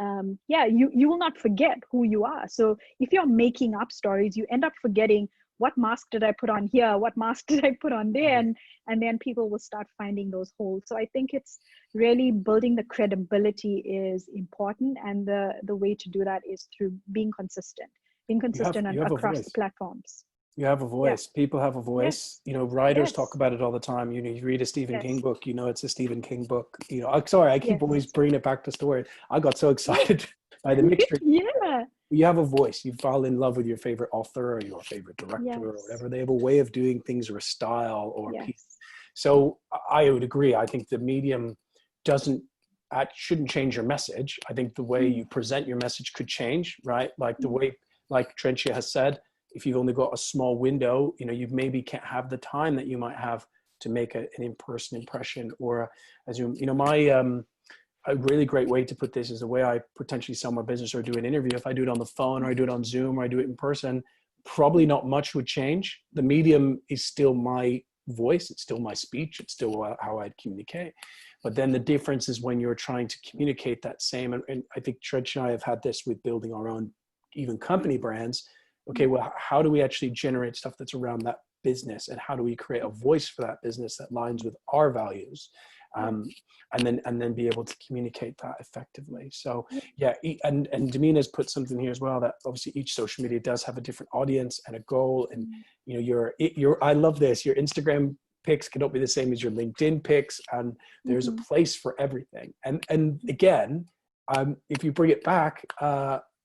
you will not forget who you are. So if you're making up stories, you end up forgetting, what mask did I put on here? What mask did I put on there? And then people will start finding those holes. So I think it's really building the credibility is important. And the way to do that is through being consistent You have a across the voice. platforms. You have a Yeah. voice. People have a voice. Yes. Writers talk Yes. about it all the time. You read a Stephen King Yes. book, it's a Stephen King book. I'm sorry, I keep always Yes. bringing it back to story. I got so Yeah. excited by the mixture. Yeah. You have a voice. You fall in love with your favorite author or your favorite director or Yes. whatever. They have a way of doing things, or a style, or a piece. Yes. So I would agree. I think the medium shouldn't change your message. I think the way you present your message could change, right? Like the way, like Terentia has said, if you've only got a small window, you maybe can't have the time that you might have to make an in-person impression, or as a really great way to put this is the way I potentially sell my business or do an interview. If I do it on the phone, or I do it on Zoom, or I do it in person, probably not much would change. The medium is still my voice. It's still my speech. It's still how I'd communicate. But then the difference is when you're trying to communicate that same, and I think Trench and I have had this with building our own even company brands. Okay, well, how do we actually generate stuff that's around that business, and how do we create a voice for that business that aligns with our values? And then be able to communicate that effectively. So yeah, and Demina's put something here as well, that obviously each social media does have a different audience and a goal. And I love this, your Instagram pics cannot be the same as your LinkedIn pics, and there's a place for everything. And again, if you bring it back,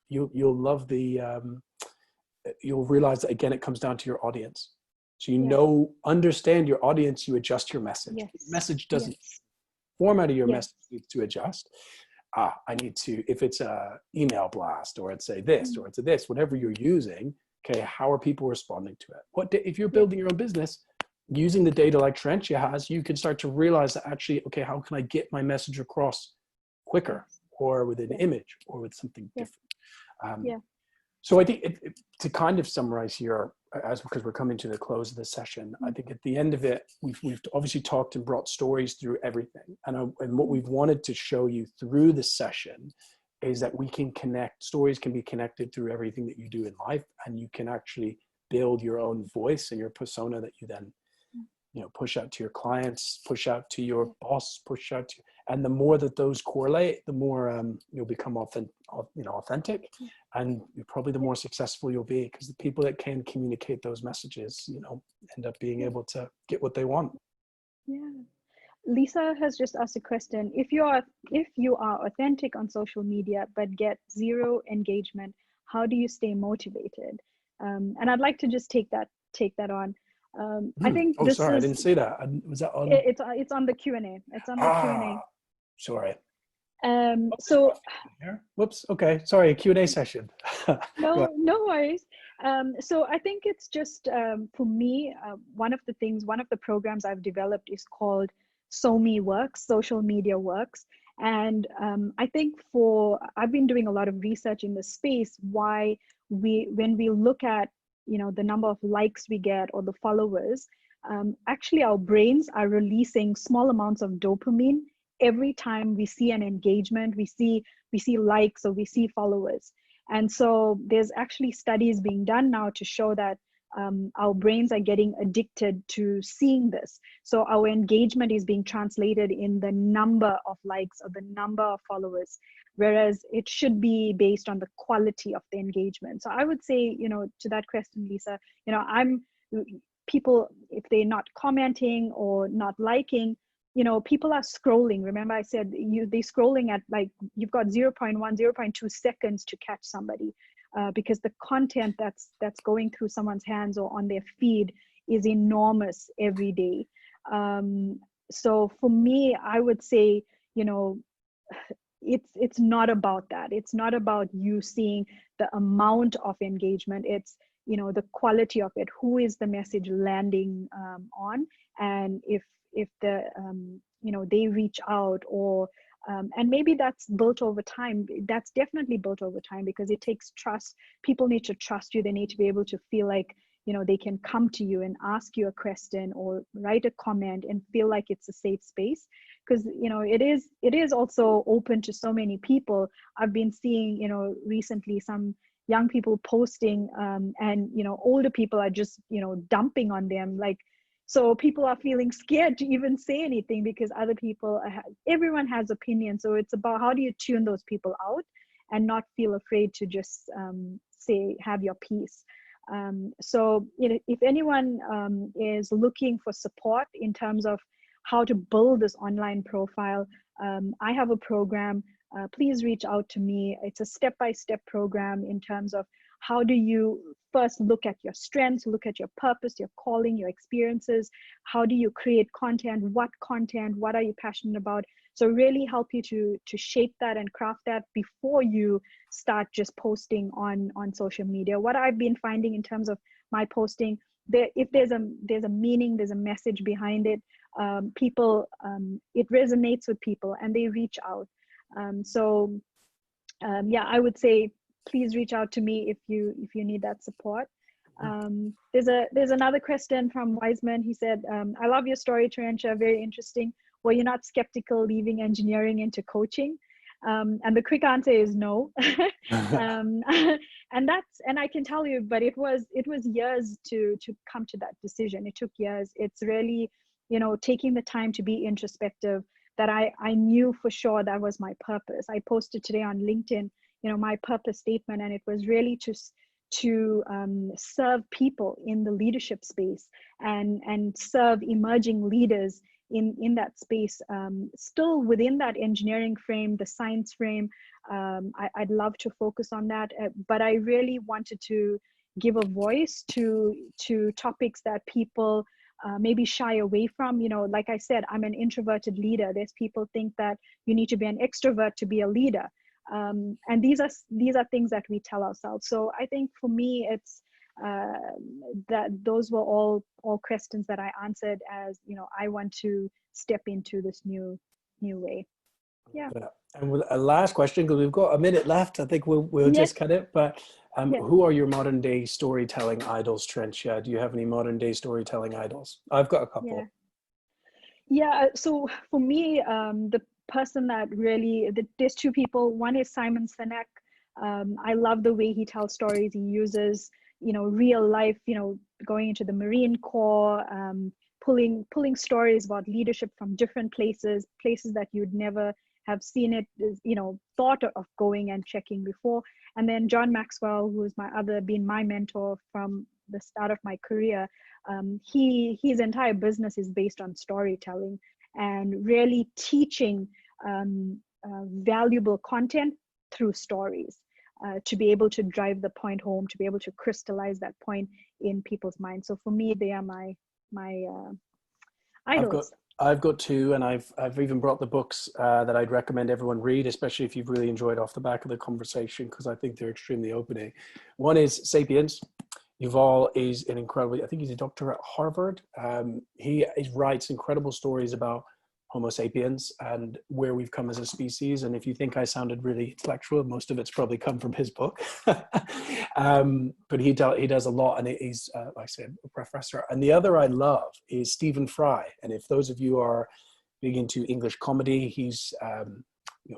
you'll love you'll realize that again, it comes down to your audience. So understand your audience, you adjust your message. Yes. The message doesn't, Yes. format of your Yes. message needs to adjust. I need to, if it's a email blast, or it's a this, or it's a this, whatever you're using, okay, how are people responding to it? If you're building your own business, using the data like Terentia has, you can start to realize that actually, okay, how can I get my message across quicker, or with an image, or with something different? So I think to kind of summarize here, as because we're coming to the close of the session, I think at the end of it, we've obviously talked and brought stories through everything. And what we've wanted to show you through the session is that we can connect, stories can be connected through everything that you do in life, and you can actually build your own voice and your persona that you then, push out to your clients, push out to your boss, push out to, and the more that those correlate, the more you'll become authentic, and probably the more successful you'll be, because the people that can communicate those messages, end up being able to get what they want. Yeah. Lisa has just asked a question. If you are authentic on social media but get zero engagement, how do you stay motivated? And I'd like to just take that on. I think this sorry, I is. didn't see that. Was that on? It's on the Q&A. It's on the Q&A. Sorry. So. Whoops. Okay. Sorry. Q&A session. No worries. So I think it's just for me, one of the programs I've developed is called SoMe Works, Social Media Works. And I think I've been doing a lot of research in the space, why when we look at, the number of likes we get or the followers, actually our brains are releasing small amounts of dopamine every time we see an engagement, we see likes, or we see followers. And so there's actually studies being done now to show that our brains are getting addicted to seeing this. So our engagement is being translated in the number of likes or the number of followers, whereas it should be based on the quality of the engagement. So I would say, to that question, Lisa, people, if they're not commenting or not liking, people are scrolling. Remember I said they're scrolling at, like, you've got 0.1, 0.2 seconds to catch somebody, because the content that's going through someone's hands or on their feed is enormous every day. So for me, I would say, it's not about that. It's not about you seeing the amount of engagement. It's, the quality of it. Who is the message landing on? And if the they reach out, or and maybe that's built over time. That's definitely built over time, because it takes trust. People need to trust you. They need to be able to feel like, they can come to you and ask you a question or write a comment and feel like it's a safe space, because it is also open to so many people. I've been seeing recently some young people posting, and older people are just dumping on them, like. So people are feeling scared to even say anything, because other people, everyone has opinions. So it's about, how do you tune those people out and not feel afraid to just have your piece. So if anyone is looking for support in terms of how to build this online profile, I have a program. Please reach out to me. It's a step-by-step program in terms of how do you first look at your strengths, look at your purpose, your calling, your experiences. How do you create content? What are you passionate about? So really help you to shape that and craft that before you start just posting on social media. What I've been finding in terms of my posting, if there's a meaning, there's a message behind it, it resonates with people and they reach out. I would say please reach out to me if you need that support. There's another question from Wiseman. He said, I love your story, Terentia, very interesting. Were you not skeptical leaving engineering into coaching? And the quick answer is no. And I can tell you, but it was years to come to that decision. It took years. It's really, taking the time to be introspective, that I knew for sure that was my purpose. I posted today on LinkedIn, my purpose statement, and it was really to serve people in the leadership space and serve emerging leaders in that space, still within that engineering frame, the science frame. I'd love to focus on that, but I really wanted to give a voice to topics that people maybe shy away from. Like I said, I'm an introverted leader. There's people think that you need to be an extrovert to be a leader. And these are things that we tell ourselves. So I think for me, it's that those were all questions that I answered as, I want to step into this new way. Yeah. And with a last question, because we've got a minute left, I think we'll Yes. just cut it. But Yes. who are your modern day storytelling idols, Terentia? Do you have any modern day storytelling idols? I've got a Yeah. couple. Yeah. So for me, the person that really, there's two people. One is Simon Sinek. I love the way he tells stories. He uses, real life, going into the Marine Corps, pulling stories about leadership from different places that you'd never have seen it, thought of going and checking before. And then John Maxwell, who's been my mentor from the start of my career. His entire business is based on storytelling and really teaching valuable content through stories, to be able to drive the point home, to be able to crystallize that point in people's minds. So for me, they are my I've got idols. I've got two, and I've even brought the books that I'd recommend everyone read, especially if you've really enjoyed off the back of the conversation, because I think they're extremely opening. One is *Sapiens*. Yuval is an incredible, I think he's a doctor at Harvard. He writes incredible stories about Homo sapiens and where we've come as a species. And if you think I sounded really intellectual, most of it's probably come from his book. But he does a lot, and he's, like I said, a professor. And the other I love is Stephen Fry. And if those of you are big into English comedy, he's,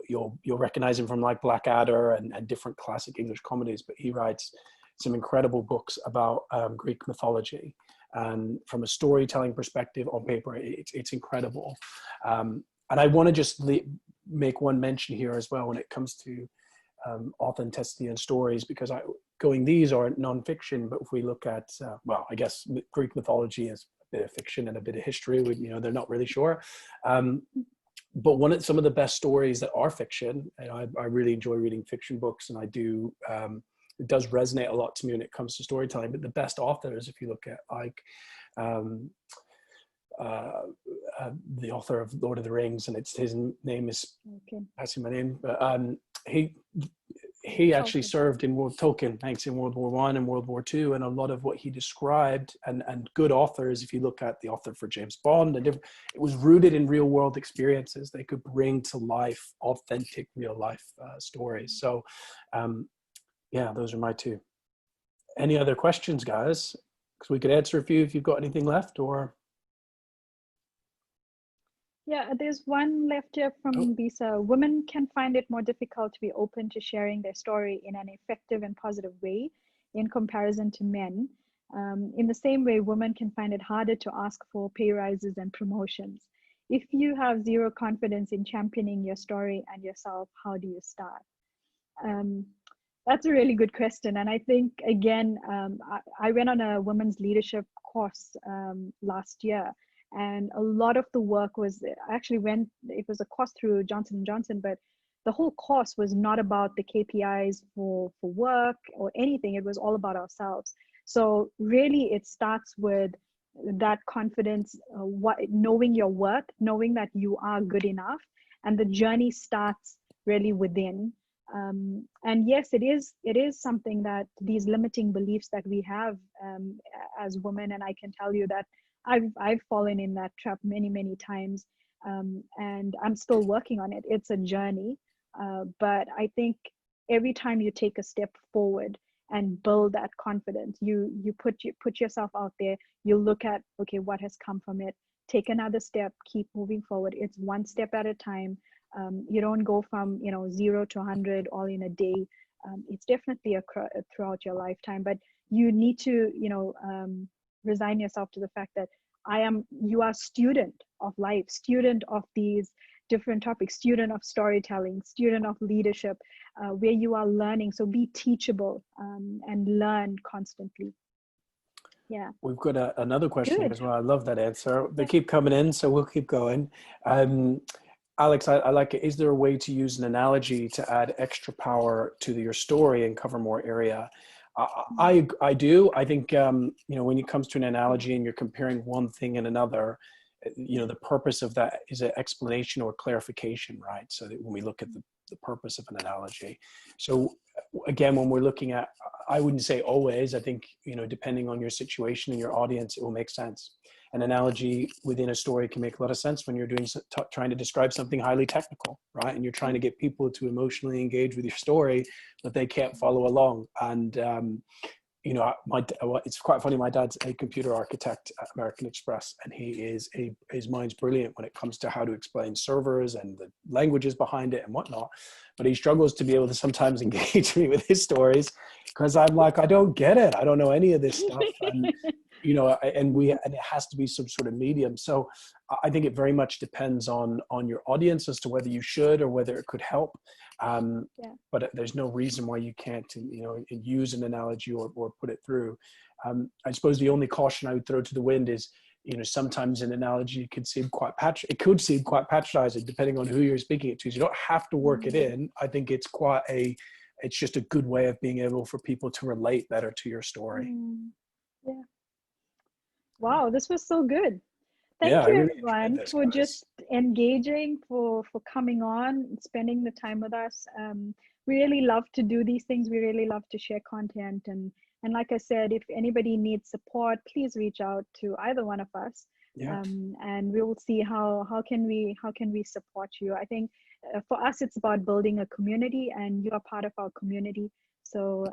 you'll recognize him from like Blackadder and different classic English comedies, but he writes some incredible books about Greek mythology. And from a storytelling perspective on paper, it's incredible. And I want to just make one mention here as well when it comes to authenticity and stories, because these are nonfiction, but if we look at, well, I guess Greek mythology is a bit of fiction and a bit of history, they're not really sure. But some of the best stories that are fiction, and I really enjoy reading fiction books, and I do, it does resonate a lot to me when it comes to storytelling. But the best authors, if you look at like the author of Lord of the Rings, and his name is passing my name, but he actually served in Tolkien, thanks, in World War I and World War II, and a lot of what he described, and good authors, if you look at the author for James Bond, and it was rooted in real world experiences. They could bring to life authentic real life stories. So yeah, those are my two. Any other questions, guys? Because we could answer a few if you've got anything left, or. Yeah, there's one left here from Bisa. Women can find it more difficult to be open to sharing their story in an effective and positive way in comparison to men. In the same way, women can find it harder to ask for pay rises and promotions. If you have zero confidence in championing your story and yourself, how do you start? That's a really good question. And I think, again, I went on a women's leadership course last year. And a lot of the work was, it was a course through Johnson & Johnson, but the whole course was not about the KPIs for work or anything. It was all about ourselves. So really it starts with that confidence, knowing your worth, knowing that you are good enough. And the journey starts really within. And yes, it is something that these limiting beliefs that we have as women, and I can tell you that I've fallen in that trap many times, and I'm still working on it. It's a journey, but I think every time you take a step forward and build that confidence, you put yourself out there. You look at, okay, what has come from it. Take another step. Keep moving forward. It's one step at a time. You don't go from 0 to 100 all in a day. It's definitely throughout your lifetime, but you need to resign yourself to the fact that you are student of life, student of these different topics, student of storytelling, student of leadership, where you are learning. So be teachable and learn constantly. Yeah. We've got another question Good. as well. I love that answer. They keep coming in, so we'll keep going. Alex, I like it. Is there a way to use an analogy to add extra power to your story and cover more area? I do. I think, when it comes to an analogy and you're comparing one thing and another, the purpose of that is an explanation or clarification, right? So that when we look at the purpose of an analogy. So again, when we're looking at, I wouldn't say always, I think, depending on your situation and your audience, it will make sense. an analogy within a story can make a lot of sense when you're trying to describe something highly technical, right? And you're trying to get people to emotionally engage with your story, but they can't follow along. And you know, it's quite funny. My dad's a computer architect at American Express, and his mind's brilliant when it comes to how to explain servers and the languages behind it and whatnot. But he struggles to be able to sometimes engage me with his stories because I'm like, I don't get it. I don't know any of this stuff. And, you know, and it has to be some sort of medium. So I think it very much depends on your audience as to whether you should or whether it could help. But there's no reason why you can't, you know, use an analogy or put it through. I suppose the only caution I would throw to the wind is, you know, sometimes an analogy could seem quite patronizing depending on who you're speaking it to. So you don't have to work it in. I think it's it's just a good way of being able for people to relate better to your story. Yeah. Wow, this was so good. Thank Yeah, I you really everyone enjoyed this, for guys. just engaging, for coming on, spending the time with us. We really love to do these things. We really love to share content, and like I said, if anybody needs support, please reach out to either one of us. Yeah. And we will see how can we support you. I think for us it's about building a community, and you are part of our community. So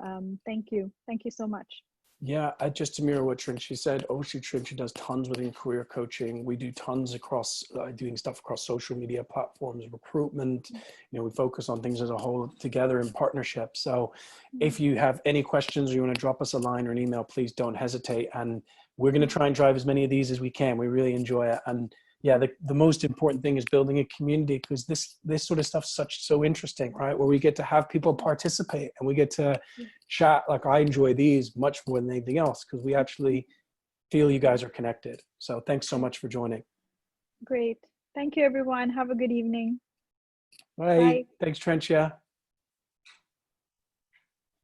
thank you so much. Yeah, just to mirror what Terentia said, Terentia does tons within career coaching. We do tons across doing stuff across social media platforms, recruitment. You know, we focus on things as a whole together in partnership. So if you have any questions or you want to drop us a line or an email, please don't hesitate. And we're going to try and drive as many of these as we can. We really enjoy it. And yeah, the most important thing is building a community, because this sort of stuff's so interesting, right? Where we get to have people participate and we get to chat. Like, I enjoy these much more than anything else because we actually feel you guys are connected. So thanks so much for joining. Great. Thank you, everyone. Have a good evening. Bye. Thanks, Terentia.